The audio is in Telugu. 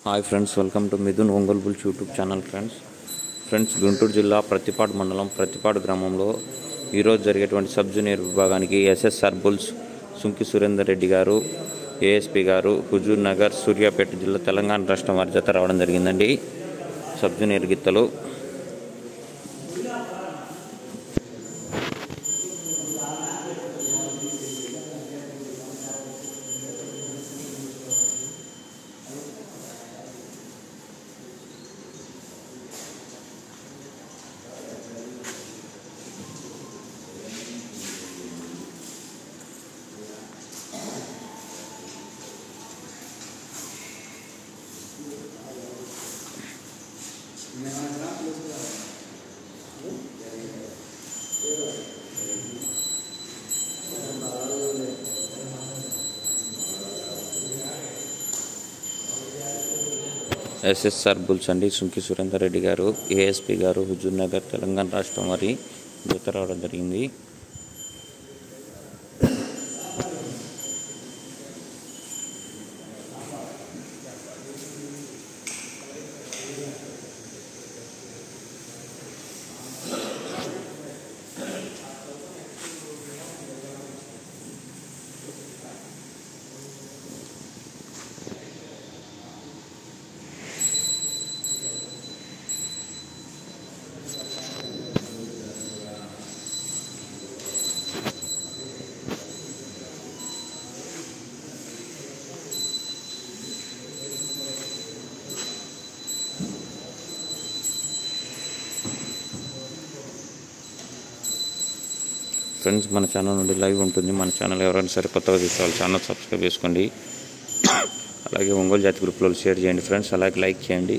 Hi friends, welcome to Mithun Ongole bulls YouTube channel. Friends Guntur జిల్లా ప్రతిపాడు మండలం ప్రతిపాడు గ్రామంలో ఈరోజు జరిగేటువంటి సబ్ జూనియర్ విభాగానికి ఎస్ఎస్ఆర్ బుల్స్ సుంకి సురేందర్ రెడ్డి గారు, ఏఎస్పీ గారు, హుజూర్ నగర్, సూర్యాపేట జిల్లా, తెలంగాణ రాష్ట్రం వారి జత రావడం జరిగిందండి. సబ్ జూనియర్ గిత్తలు ఎస్ఎస్ఆర్ బుల్స్ అండి. సుంకి సురేందర్ రెడ్డి గారు, ఏఎస్పీ గారు, హుజూర్ నగర్, తెలంగాణ రాష్ట్రం వారి జత రావడం జరిగింది. ఫ్రెండ్స్, మన ఛానల్ నుండి లైవ్ ఉంటుంది. మన ఛానల్ ఎవరైనా సరే కొత్తగా చూసే వాళ్ళు ఛానల్ సబ్స్క్రైబ్ చేసుకోండి. అలాగే ఒంగోలు జాతి గ్రూప్లో షేర్ చేయండి ఫ్రెండ్స్. అలాగే లైక్ చేయండి.